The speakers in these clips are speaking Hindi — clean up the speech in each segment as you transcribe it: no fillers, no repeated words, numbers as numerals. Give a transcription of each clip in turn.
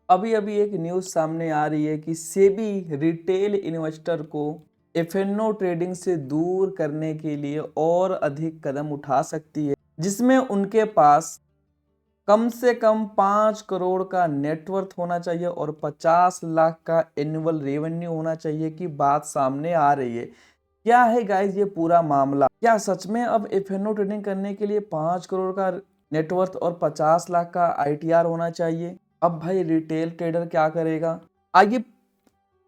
अभी अभी एक न्यूज़ सामने आ रही है कि सेबी रिटेल इन्वेस्टर को एफएनओ ट्रेडिंग से दूर करने के लिए और अधिक कदम उठा सकती है, जिसमें उनके पास कम से कम 5 करोड़ का नेटवर्थ होना चाहिए और 50 लाख का एनुअल रेवेन्यू होना चाहिए की बात सामने आ रही है। क्या है गाइज ये पूरा मामला? क्या सच में अब एफएनओ ट्रेडिंग करने के लिए 5 करोड़ का नेटवर्थ और 50 लाख का आईटीआर होना चाहिए? अब भाई रिटेल ट्रेडर क्या करेगा? आइए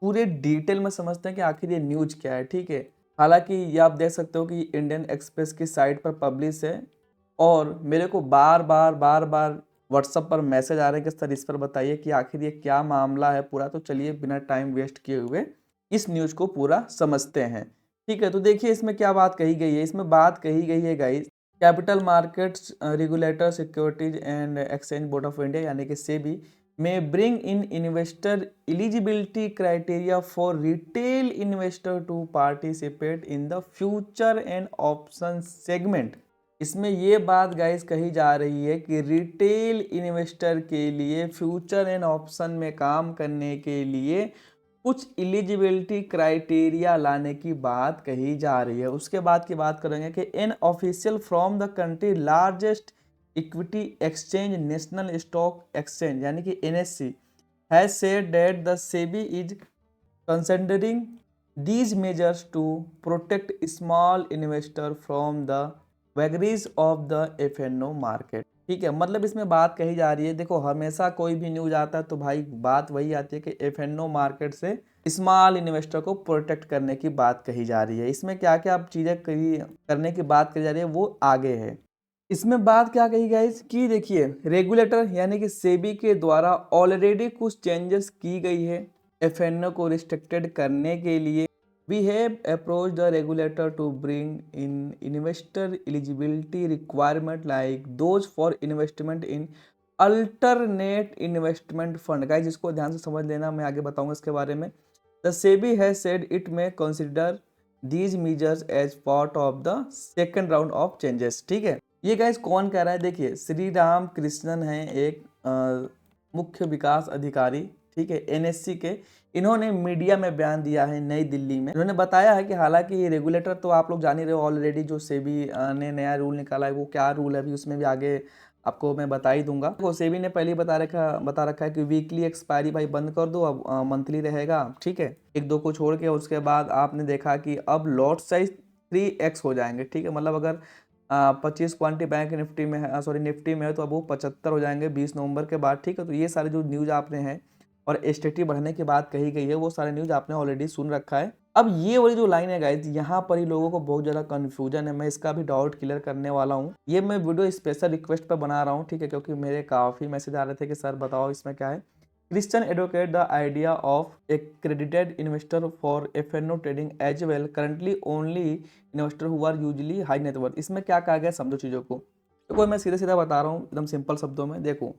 पूरे डिटेल में समझते हैं कि आखिर ये न्यूज क्या है। ठीक है, हालांकि ये आप देख सकते हो कि इंडियन एक्सप्रेस की साइट पर पब्लिश है और मेरे को बार बार व्हाट्सएप पर मैसेज आ रहे हैं कि सर इस पर बताइए कि आखिर ये क्या मामला है पूरा। तो चलिए बिना टाइम वेस्ट किए हुए इस न्यूज को पूरा समझते हैं। ठीक है, तो देखिए इसमें क्या बात कही गई है। इसमें बात कही गई है guys, capital markets regulator securities and exchange board of India यानी कि SEBI may bring in investor eligibility criteria for retail investor to participate in the future and option segment। इसमें ये बात गाइस कही जा रही है कि रिटेल इन्वेस्टर के लिए फ्यूचर एंड ऑप्शन में काम करने के लिए कुछ एलिजिबिलिटी क्राइटेरिया लाने की बात कही जा रही है। उसके बाद की बात करेंगे कि an official from the country largest equity exchange national stock exchange यानी कि NSC has said that the SEBI is considering these measures to protect small investor from the vagaries of the FNO market। ठीक है, मतलब इसमें बात कही जा रही है, देखो हमेशा कोई भी न्यूज आता है तो भाई बात वही आती है कि एफएनओ मार्केट से स्मॉल इन्वेस्टर को प्रोटेक्ट करने की बात कही जा रही है। इसमें क्या क्या चीजें करने की बात कही जा रही है वो आगे है। इसमें बात क्या कही गई कि देखिए रेगुलेटर यानी कि सेबी के द्वारा ऑलरेडी कुछ चेंजेस की गई है एफएनओ को रिस्ट्रिक्टेड करने के लिए। We have approach the regulator to bring in investor eligibility requirement like those for investment in alternate investment fund. Guys जिसको ध्यान से समझ लेना, मैं आगे बताऊंगा इसके बारे में। The SEBI has said it may consider these measures as part of the second round of changes. ठीक है, ये गाइस कौन कह रहा है? देखिए श्री राम कृष्णन है एक मुख्य विकास अधिकारी, ठीक है, एनएससी के। इन्होंने मीडिया में बयान दिया है नई दिल्ली में। इन्होंने बताया है कि हालांकि ये रेगुलेटर तो आप लोग जान ही रहे हो ऑलरेडी, जो सेबी ने नया रूल निकाला है वो क्या रूल है अभी उसमें भी आगे आपको मैं बता ही दूंगा। तो सेबी ने पहले ही बता रखा है कि वीकली एक्सपायरी भाई बंद कर दो, अब मंथली रहेगा। ठीक है, एक दो को छोड़ के। उसके बाद आपने देखा कि अब लॉट साइज 3x हो जाएंगे। ठीक है, मतलब अगर 25 क्वांटिटी बैंक निफ्टी में है, सॉरी निफ्टी में है, तो अब वो 75 हो जाएंगे 20 नवंबर के बाद। ठीक है, तो ये सारे जो न्यूज़ आपने हैं और एसटीटी बढ़ने की बात कही गई है वो सारे न्यूज़ आपने ऑलरेडी सुन रखा है। अब ये वाली जो लाइन है गाइज, यहाँ पर ही लोगों को बहुत ज़्यादा कन्फ्यूजन है। मैं इसका भी डाउट क्लियर करने वाला हूँ। ये मैं वीडियो स्पेशल रिक्वेस्ट पर बना रहा हूँ। ठीक है, क्योंकि मेरे काफ़ी मैसेज आ रहे थे कि सर बताओ इसमें क्या है। Christian advocate the idea of accredited investor for FNO trading as well, currently only investor who are usually high net worth। इसमें क्या कहा गया समझो चीज़ों को। देखो मैं सीधा सीधा बता रहा हूँ एकदम सिंपल शब्दों में। देखो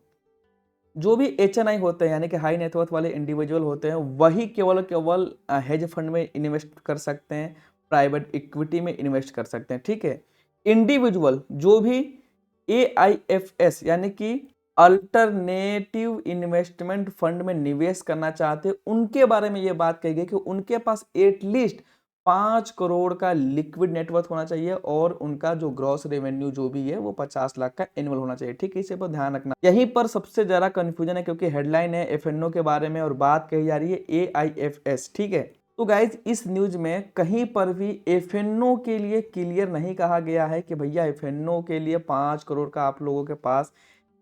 जो भी एचएनआई होते हैं यानी कि हाई नेटवर्थ वाले इंडिविजुअल होते हैं, वही केवल हेज फंड में इन्वेस्ट कर सकते हैं, प्राइवेट इक्विटी में इन्वेस्ट कर सकते हैं। ठीक है, इंडिविजुअल जो भी AIFS यानी कि अल्टरनेटिव इन्वेस्टमेंट फंड में निवेश करना चाहते हैं, उनके बारे में ये बात कही गई कि उनके पास एटलीस्ट 5 करोड़ का लिक्विड नेटवर्थ होना चाहिए और उनका जो ग्रॉस रेवेन्यू जो भी है वो 50 लाख का एनुअल होना चाहिए। ठीक है, इसे पर ध्यान रखना। यहीं पर सबसे ज्यादा कंफ्यूजन है क्योंकि हेडलाइन है एफएनओ के बारे में और बात कही जा रही है AIFS। ठीक है, तो गाइज इस न्यूज में कहीं पर भी एफएनओ के लिए क्लियर नहीं कहा गया है कि भैया एफएनओ के लिए 5 करोड़ का आप लोगों के पास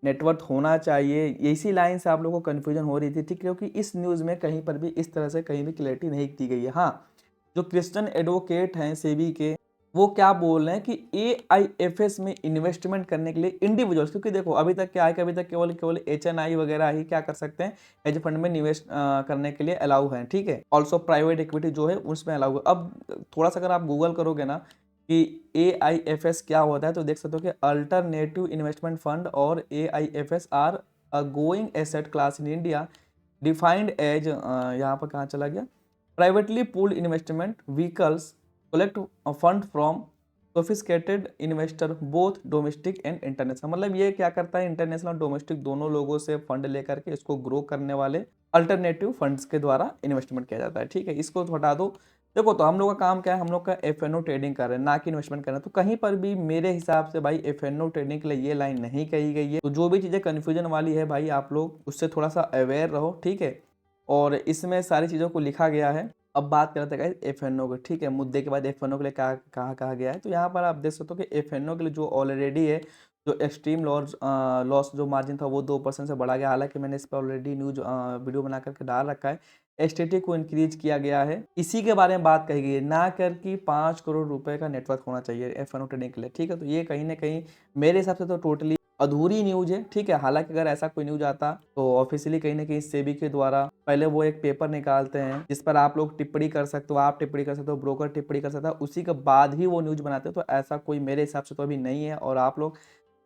नेटवर्थ होना चाहिए। इसी लाइन से आप लोगों को कंफ्यूजन हो रही थी। ठीक, क्योंकि इस न्यूज में कहीं पर भी इस तरह से कहीं भी क्लैरिटी नहीं दी गई है। हाँ, जो क्रिश्चियन एडवोकेट हैं सेबी के, वो क्या बोल रहे हैं कि AIFS में इन्वेस्टमेंट करने के लिए इंडिविजुअल्स, क्योंकि देखो अभी तक क्या है कि अभी तक केवल केवल HNI वगैरह ही क्या कर सकते हैं, हेज फंड में निवेश करने के लिए अलाउ है। ठीक है, ऑल्सो प्राइवेट इक्विटी जो है उसमें अलाउ है। अब थोड़ा सा अगर आप गूगल करोगे ना कि AIFS क्या होता है तो देख सकते हो कि अल्टरनेटिव इन्वेस्टमेंट फंड और AIFS are a going asset class in India defined as, यहाँ पर कहाँ चला गया, privately pooled investment vehicles collect fund from sophisticated investor both domestic and international, मतलब ये क्या करता है, इंटरनेशनल और डोमेस्टिक दोनों लोगों से फंड लेकर के इसको ग्रो करने वाले अल्टरनेटिव फंड्स के द्वारा इन्वेस्टमेंट किया जाता है। ठीक है, इसको तो हटा दो। देखो तो हम लोग का काम क्या है, हम लोग का एफएनओ ट्रेडिंग कर रहे हैं, ना कि इन्वेस्टमेंट कर रहे हैं। तो कहीं पर भी मेरे हिसाब से भाई एफएनओ ट्रेडिंग के लिए ये लाइन नहीं कही गई है। तो जो भी चीज़ें कन्फ्यूजन वाली है भाई, आप लोग उससे थोड़ा सा अवेयर रहो। ठीक है, और इसमें सारी चीज़ों को लिखा गया है। अब बात करते हैं एफएनओ की। ठीक है, मुद्दे के बाद एफएनओ के लिए क्या कहाँ कहा गया है, तो यहाँ पर आप देख सकते हो कि एफएनओ के लिए जो ऑलरेडी है, जो एक्सट्रीम लॉस जो मार्जिन था वो 2% से बढ़ा गया। हालांकि मैंने इस पर ऑलरेडी न्यूज वीडियो बना करके डाल रखा है। एसटीटी को इंक्रीज किया गया है, इसी के बारे में बात कही गई है, ना कर कि 5 करोड़ रुपए का नेटवर्क होना चाहिए एफएनओ ट्रेडिंग के लिए। ठीक है, तो ये कहीं ना कहीं मेरे हिसाब से तो टोटली अधूरी न्यूज है। ठीक है, हालांकि अगर ऐसा कोई न्यूज आता तो ऑफिशियली कहीं ना कहीं सेबी के द्वारा पहले वो एक पेपर निकालते हैं जिस पर आप लोग टिप्पणी कर सकते हो, आप टिप्पणी कर सकते हो, ब्रोकर टिप्पणी कर सकता है, उसी के बाद ही वो न्यूज बनाते हैं। तो ऐसा कोई मेरे हिसाब से तो अभी नहीं है। और आप लोग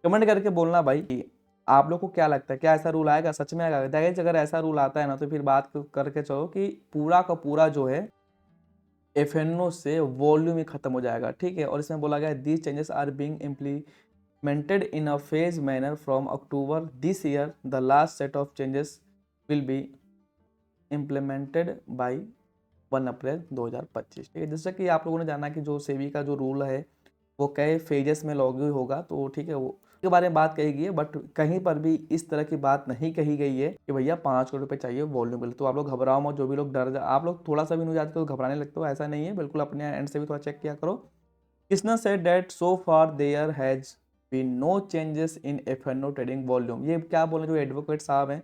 कमेंट करके बोलना भाई कि आप लोग को क्या लगता है, क्या ऐसा रूल आएगा, सच में आएगा। दैट अगर ऐसा रूल आता है ना, तो फिर बात करके चलो कि पूरा का पूरा जो है एफएनओ से वॉल्यूम ही खत्म हो जाएगा। ठीक है, और इसमें बोला गया these changes are being implemented in a phased manner from October this year. The last set of changes will be implemented by 1 अप्रैल 2025। ठीक है, जैसा कि आप लोगों ने जाना कि जो सेबी का जो रूल है वो कई फेजेस में लागू होगा। तो ठीक है, वो के बारे में बात कही गई है, बट कहीं पर भी इस तरह की बात नहीं कही गई है कि भैया 5 करोड़ रुपए चाहिए वॉल्यूम बिल। तो आप लोग घबराओ मत, जो भी लोग डर जा, आप लोग थोड़ा सा भी न्यूज आते हो तो घबराने लगते हो, ऐसा नहीं है। बिल्कुल अपने एंड से भी थोड़ा चेक किया करो। Krishna said that so far there has been no changes in FNO trading volume। ये क्या बोल रहे जो एडवोकेट साहब हैं,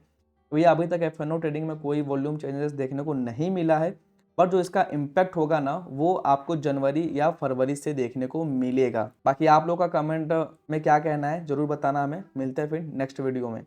तो ये अभी तक FNO ट्रेडिंग में कोई वॉल्यूम चेंजेस देखने को नहीं मिला है। पर जो इसका इम्पैक्ट होगा ना, वो आपको जनवरी या फरवरी से देखने को मिलेगा। बाकी आप लोग का कमेंट में क्या कहना है जरूर बताना हमें। मिलते हैं फिर नेक्स्ट वीडियो में।